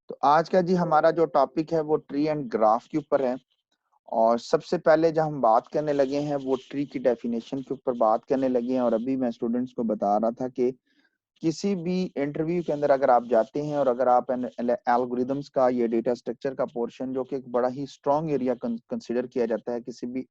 तो आज का जी हमारा जो टॉपिक है वो ट्री एंड ग्राफ के ऊपर है। और सबसे पहले जब हम बात करने लगे हैं वो ट्री की डेफिनेशन के ऊपर बात करने लगे हैं। और अभी मैं स्टूडेंट्स को बता रहा था कि किसी भी इंटरव्यू के अंदर अगर आप जाते हैं और अगर आप एल्गोरिदम्स का ये डेटा स्ट्रक्चर का पोर्शन जो कि एक बड़ा ही स्ट्रॉन्ग एरिया कंसिडर किया जाता है किसी भी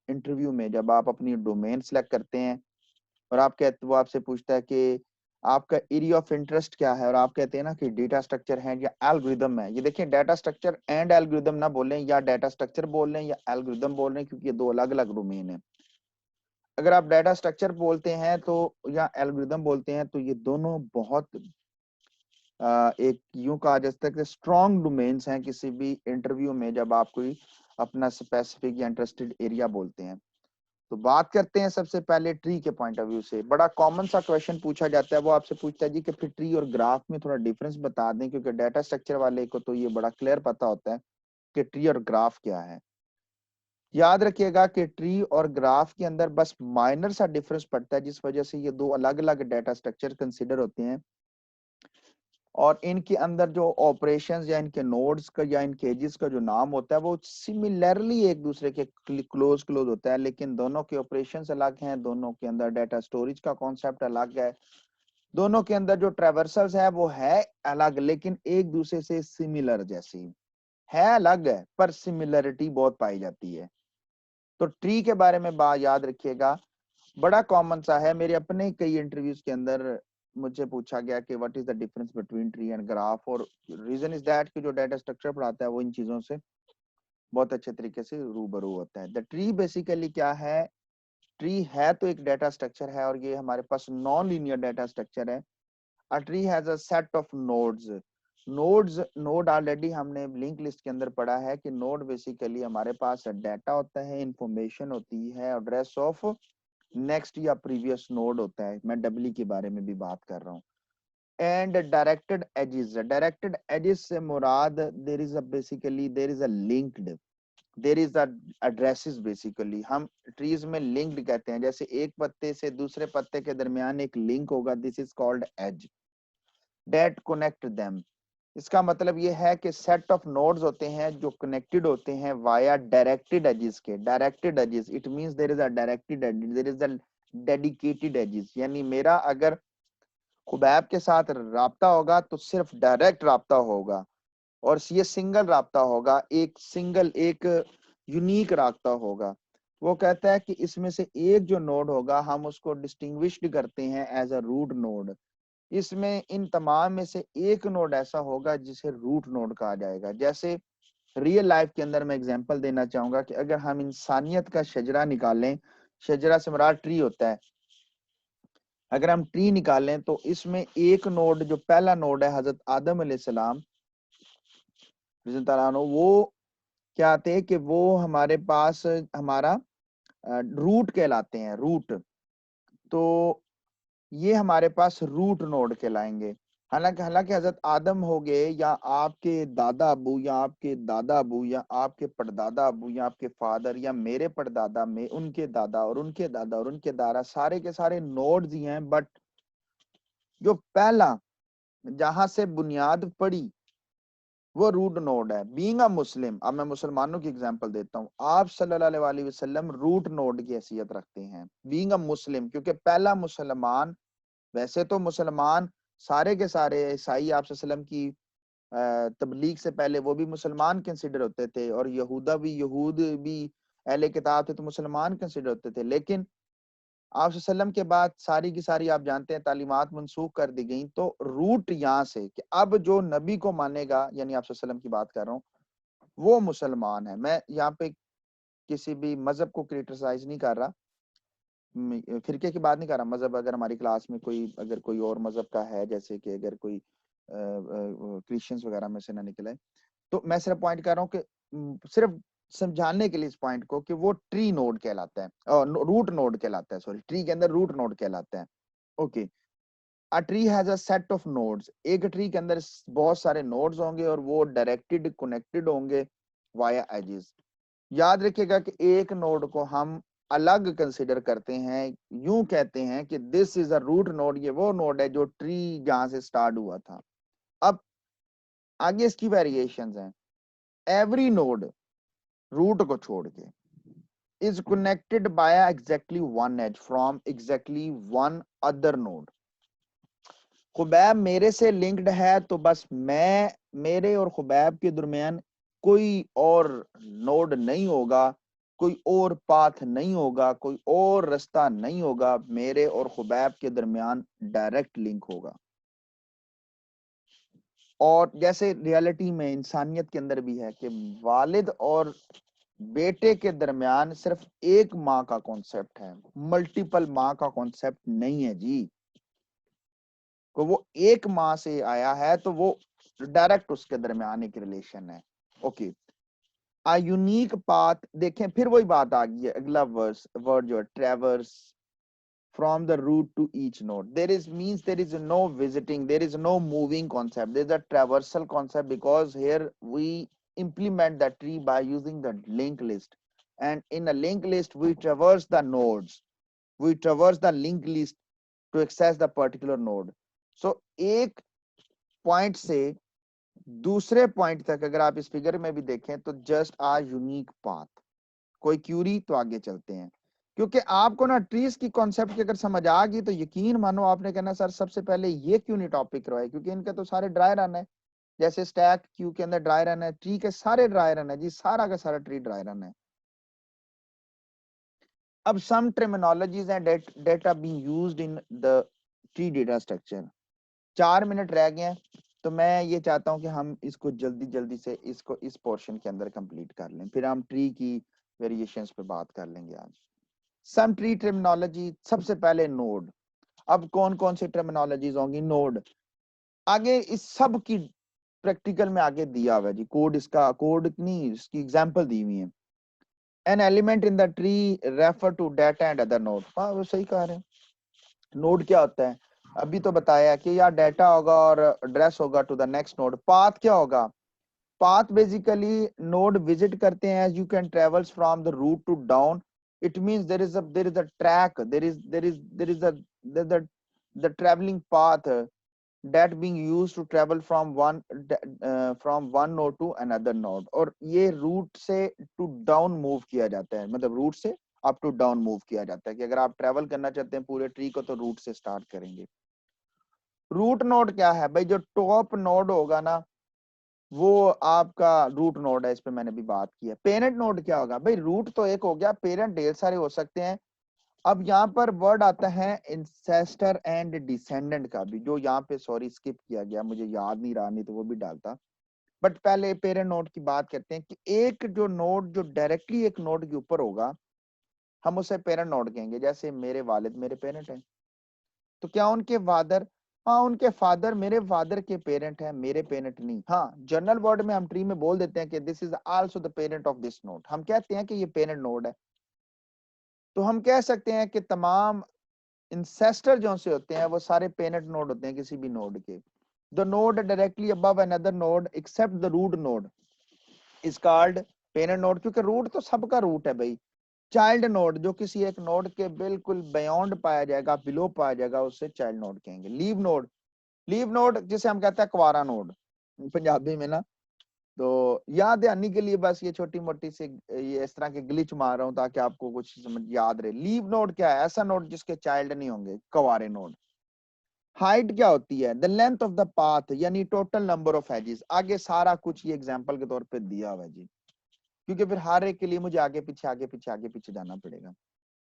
इंटरव्यू में, जब आप अपनी डोमेन सेलेक्ट करते हैं और आप कहते वो आपसे पूछता है कि आपका एरिया ऑफ इंटरेस्ट क्या है और आप कहते हैं ना कि डेटा स्ट्रक्चर है या एल्गोरिदम है। ये देखिए, डेटा स्ट्रक्चर एंड एल्गोरिदम ना बोलें या डेटा स्ट्रक्चर बोल रहे हैं या एल्गोरिदम बोल रहे हैं, क्योंकि ये दो अलग अलग डोमेन है। अगर आप डेटा स्ट्रक्चर बोलते हैं तो या एल्गोरिदम बोलते हैं तो ये दोनों बहुत एक यूं कहा जा सकता है कि स्ट्रॉन्ग डोमेन्स हैं किसी भी इंटरव्यू में, जब आप कोई अपना स्पेसिफिक या इंटरेस्टेड एरिया बोलते हैं। तो बात करते हैं सबसे पहले ट्री के पॉइंट ऑफ व्यू से। बड़ा कॉमन सा क्वेश्चन पूछा जाता है, वो आपसे पूछता है जी कि फिर ट्री और ग्राफ में थोड़ा डिफरेंस बता दें, क्योंकि डाटा स्ट्रक्चर वाले को तो ये बड़ा क्लियर पता होता है कि ट्री और ग्राफ क्या है। याद रखिएगा कि ट्री और ग्राफ के अंदर बस माइनर सा डिफरेंस पड़ता है, जिस वजह से ये दो अलग अलग डाटा स्ट्रक्चर कंसिडर होते हैं। और इनके अंदर जो ऑपरेशंस या इनके नोड्स का या इनके एजेस का जो नाम होता है वो सिमिलरली एक दूसरे के क्लोज क्लोज होता है, लेकिन दोनों के ऑपरेशंस अलग हैं, दोनों के अंदर डाटा स्टोरेज का कॉन्सेप्ट अलग है, दोनों के अंदर जो ट्रेवर्सल्स है वो है अलग, लेकिन एक दूसरे से सिमिलर जैसी है, अलग है पर सिमिलरिटी बहुत पाई जाती है। तो ट्री के बारे में बात याद रखिएगा, बड़ा कॉमन सा है। मेरे अपने कई इंटरव्यूज के अंदर मुझे पूछा गया कि what is the difference between tree and graph, और रीजन इज दैट कि जो डाटा स्ट्रक्चर पढ़ाता है वो इन चीजों से बहुत अच्छे तरीके से रूबरू होता है। द ट्री बेसिकली क्या है? ट्री है तो एक डाटा स्ट्रक्चर है और ये हमारे पास नॉन लीनियर डाटा स्ट्रक्चर है। A tree has a set of nodes. Node already हमने लिंक लिस्ट के अंदर पढ़ा है कि नोड बेसिकली हमारे पास डाटा होता है, इंफॉर्मेशन होती है, एड्रेस ऑफ नेक्स्ट या प्रीवियस नोड होता है। मैं डब्ल्यू के बारे में भी बात कर रहा हूँ। एंड डायरेक्टेड एजेस से मुराद there is a linked, there is a addresses. Basically हम ट्रीज में लिंक्ड कहते हैं, जैसे एक पत्ते से दूसरे पत्ते के दरमियान एक लिंक होगा, this is called edge that connect them. इसका मतलब ये है कि सेट ऑफ नोड्स होते हैं जो कनेक्टेड होते हैं वाया डायरेक्टेड एजेस के। Directed edges it means there is a directed edges, there is a dedicated edges, यानी मेरा अगर खुबैब के साथ राब्ता होगा तो सिर्फ डायरेक्ट राब्ता होगा और ये सिंगल राब्ता होगा, एक सिंगल एक यूनिक राब्ता होगा। वो कहता है कि इसमें से एक जो नोड होगा हम उसको डिस्टिंग्विश्ड करते हैं एज अ रूट नोड। इसमें इन तमाम में से एक नोड ऐसा होगा जिसे रूट नोड कहा जाएगा। जैसे रियल लाइफ के अंदर मैं एग्जांपल देना चाहूंगा कि अगर हम इंसानियत का शजरा निकालें, शजरा से मुराद ट्री होता है, अगर हम ट्री निकालें तो इसमें एक नोड, जो पहला नोड है हजरत आदम अलैहिस्सलाम, वो क्या थे कि वो हमारे पास हमारा रूट कहलाते हैं, रूट। तो ये हमारे पास रूट नोड कहलाएंगे। हालांकि हालांकि हजरत आदम हो गए या आपके दादा अबू या आपके दादा अबू या आपके परदादा अबू या आपके फादर या मेरे परदादा में उनके दादा और उनके दादा और उनके दादा, सारे के सारे नोड्स ही हैं, बट जो पहला जहां से बुनियाद पड़ी वो रूट नोड है। बीइंग अ मुस्लिम, अब मैं मुसलमानों की एग्जांपल देता हूँ, आप सल्लल्लाहु अलैहि वसल्लम रूट नोड की हैसियत रखते हैं बीइंग अ मुस्लिम, क्योंकि पहला मुसलमान, वैसे तो मुसलमान सारे के सारे ईसाई आप सल्लम की तबलीग से पहले वो भी मुसलमान कंसिडर होते थे, और यहूद भी अहले किताब थे तो मुसलमान कंसिडर होते थे। लेकिन आप सल्लम के बाद सारी की सारी आप जानते हैं तालीमात मनसूख कर दी गई, तो रूट यहाँ से कि अब जो नबी को मानेगा, यानी आप सल्लम की बात कर रहा हूँ, वो मुसलमान है। मैं यहाँ पे किसी भी मजहब को क्रिटिसाइज नहीं कर रहा, फिरके की बात नहीं कर रहा। मजहब अगर हमारी क्लास में कोई अगर कोई और मजहब का है, जैसे कि अगर कोई क्रिश्चियंस वगैरह में से ना निकले, तो मैं सिर्फ पॉइंट कर रहा हूँ कि सिर्फ समझाने के लिए इस पॉइंट को कि वो ट्री नोड कहलाता है, रूट नोड कहलाता है, सॉरी, ट्री के अंदर रूट नोड कहलाता है। Okay, a tree has a set of nodes. एक ट्री के अंदर बहुत सारे नोड्स होंगे और वो डायरेक्टेड कनेक्टेड होंगे वाया एजेस। याद रखिएगा कि एक नोड को हम अलग कंसिडर करते हैं, यूं कहते हैं कि this is a root node, ये वो नोड है जो ट्री जहां से स्टार्ट हुआ था। अब आगे इसकी वेरिएशंस हैं। एवरी नोड रूट को छोड़ के is connected by exactly one edge from exactly one other node. Khubaib मेरे से लिंक्ड है तो बस मैं, मेरे और खुबैब के दरमियान कोई और नोड नहीं होगा, कोई और पाथ नहीं होगा, कोई और रास्ता नहीं होगा, मेरे और खुबैब के दरमियान डायरेक्ट लिंक होगा। और जैसे रियलिटी में इंसानियत के अंदर भी है कि वालिद और बेटे के दरमियान सिर्फ एक माँ का कॉन्सेप्ट है, मल्टीपल माँ का कॉन्सेप्ट नहीं है जी। को वो एक माँ से आया है तो वो डायरेक्ट उसके दरमियान एक रिलेशन है। ओके, आ यूनिक पाथ, देखें फिर वही बात आ गई है, अगला वर्ड जो है ट्रेवर्स from the root to each node. There is means there is no visiting, there is no moving concept, there is a traversal concept, because here we implement the tree by using the linked list, and in a linked list we traverse the nodes, we traverse the linked list to access the particular node. So एक point से दूसरे point तक अगर आप इस figure में भी देखें तो जस्ट आ यूनिक पाथ। कोई क्यूरी तो आगे चलते हैं, क्योंकि आपको ना ट्रीज की कॉन्सेप्ट की अगर समझ आ गई तो यकीन मानो आपने कहना सर सबसे पहले ये क्यों नहीं टॉपिक करवाए, क्योंकि इनके तो सारे ड्राई रन है। जैसे स्टैक क्यू के अंदर ड्राई रन है, ट्री के सारे ड्राई रन है जी, सारा का सारा ट्री ड्राई रन है। अब सम टर्मिनोलॉजीज हैं that are being used in the tree data structure. 4 minute रह गए हैं तो मैं ये चाहता हूं कि हम इसको जल्दी जल्दी से इसको इस पोर्शन के अंदर कंप्लीट कर लें, फिर हम ट्री की वेरिएशंस पे बात कर लेंगे आज। सम ट्री टर्मिनोलॉजी, सबसे पहले नोड। अब कौन कौन सी टर्मिनोलॉजीज होंगी? नोड। आगे इस सब की प्रैक्टिकल में आगे दिया हुआ है जी, कोड इसका, कोड नहीं इसकी एग्जांपल दी हुई है। An element in the tree refer to data and other node. हाँ वो सही कह रहे हैं। नोड क्या होता है? अभी तो बताया कि यार डाटा होगा और एड्रेस होगा to the next node. Path क्या होगा? पाथ बेसिकली नोड विजिट करते हैं as you can travels from the root to down. It means there is a track, there is a the traveling path that being used to travel from one node to another node। और ये root से to down move किया जाता है, मतलब root से up to down move किया जाता है कि अगर आप ट्रेवल करना चाहते हैं पूरे ट्री को तो रूट से स्टार्ट करेंगे। रूट नोड क्या है भाई? जो टॉप नोड होगा ना वो आपका रूट नोड है, इस पे मैंने भी बात की है। पेरेंट नोड क्या होगा भाई? रूट तो एक हो गया, पेरेंट ढेर सारे हो सकते हैं। अब यहाँ पर वर्ड आता है इंसेस्टर एंड डिसेंडेंट का भी, जो यहाँ पे सॉरी स्किप किया गया, मुझे याद नहीं रहा, नहीं तो वो भी डालता। बट पहले पेरेंट नोड की बात करते हैं कि एक जो नोड जो डायरेक्टली एक नोड के ऊपर होगा हम उसे पेरेंट नोड कहेंगे। जैसे मेरे वालिद मेरे पेरेंट हैं, तो क्या उनके फादर? हाँ उनके फादर मेरे फादर के पेरेंट हैं, मेरे पेरेंट नहीं। हाँ जनरल वर्ड में हम ट्री में बोल देते हैं कि this is also the parent of this node, हम कहते हैं कि ये पेरेंट नोड है। तो हम कह सकते हैं कि तमाम इंसेस्टर जो से होते हैं वो सारे पेरेंट नोड होते हैं किसी भी नोड के। The node directly above another node except the root node is called parent node, क्योंकि रूट तो सबका रूट है भाई। चाइल्ड नोड जो किसी एक नोड के बिल्कुल बियॉन्ड पाया जाएगा, बिलो पाया जाएगा, उससे चाइल्ड नोड कहेंगे। लीव नोड, लीव नोड जिसे हम कहते हैं कुवारा नोड पंजाबी में ना। तो याद दहानी के लिए बस ये छोटी मोटी से ये इस तरह के ग्लिच मार रहा हूं ताकि आपको कुछ समझ याद रहे। लीव नोड क्या है? ऐसा नोड जिसके चाइल्ड नहीं होंगे, कुवारे नोड। हाइट क्या होती है? The length of the path, यानी टोटल नंबर ऑफ एजेस। आगे सारा कुछ ये एग्जांपल के तौर पे दिया हुआ है जी, क्योंकि फिर हर एक के लिए मुझे आगे पीछे आगे पीछे आगे पीछे जाना पड़ेगा।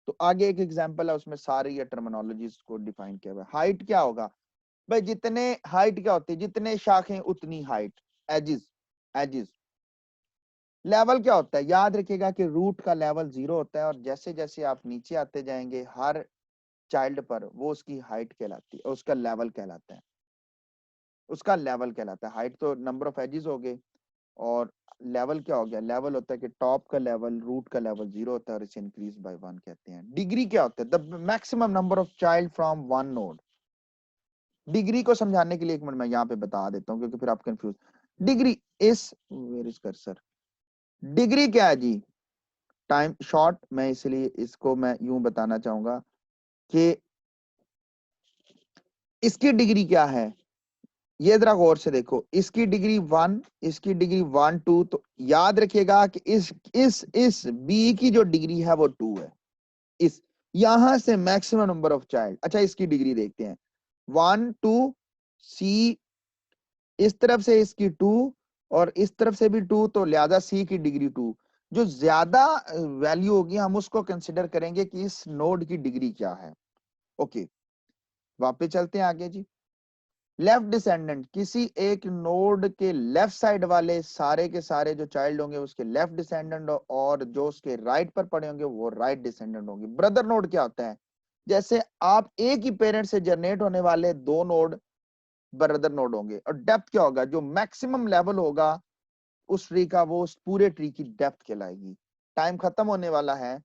तो आगे एक एग्जांपल है उसमें सारी ये टर्मिनोलॉजीज को डिफाइन किया हुआ है। हाइट क्या होगा भाई? जितने हाइट क्या होती है? जितने शाखें उतनी हाइट, एजिस एजिस। लेवल क्या होता है? याद रखिएगा कि रूट का लेवल 0 होता है और जैसे जैसे आप नीचे आते जाएंगे हर चाइल्ड पर वो उसकी हाइट कहलाती है, उसका लेवल कहलाता है, उसका लेवल कहलाता है। हाइट तो नंबर ऑफ एजेस हो गए, और लेवल क्या हो गया? लेवल होता है कि टॉप का लेवल, रूट का लेवल 0 होता है और इसे इंक्रीज बाय 1 कहते हैं। डिग्री क्या होता है? The maximum number of child from one node. Degree को समझाने के लिए एक मिनट मैं यहाँ पे बता देता हूँ क्योंकि फिर आप कंफ्यूज। डिग्री इस वेयर इज कर्सर, डिग्री क्या है जी? टाइम शॉर्ट, मैं इसलिए इसको मैं यूं बताना चाहूंगा कि इसकी डिग्री क्या है? ये जरा गौर से देखो, इसकी डिग्री 1, इसकी डिग्री 1 2, तो याद रखिएगा कि इस बी की जो डिग्री है वो 2 है। इस यहां से मैक्सिमम नंबर ऑफ चाइल्ड। अच्छा इसकी डिग्री देखते हैं, 1 2, सी इस तरफ से इसकी 2 और इस तरफ से भी 2, तो लिहाजा सी की डिग्री 2। जो ज्यादा वैल्यू होगी हम उसको कंसिडर करेंगे कि इस नोड की डिग्री क्या है। ओके, वापस चलते हैं आगे जी। लेफ्ट डिसेंडेंट, किसी एक नोड के लेफ्ट साइड वाले सारे के सारे जो चाइल्ड होंगे उसके लेफ्ट डिसेंडेंट, और जो उसके राइट पर पड़े होंगे वो राइट डिसेंडेंट होंगे। ब्रदर नोड क्या होता है? जैसे आप एक ही पेरेंट से जनरेट होने वाले दो नोड ब्रदर नोड होंगे। और डेप्थ क्या होगा? जो मैक्सिमम लेवल होगा उस ट्री का, वो उस पूरे ट्री की डेप्थ कहलाएगी। टाइम खत्म होने वाला है,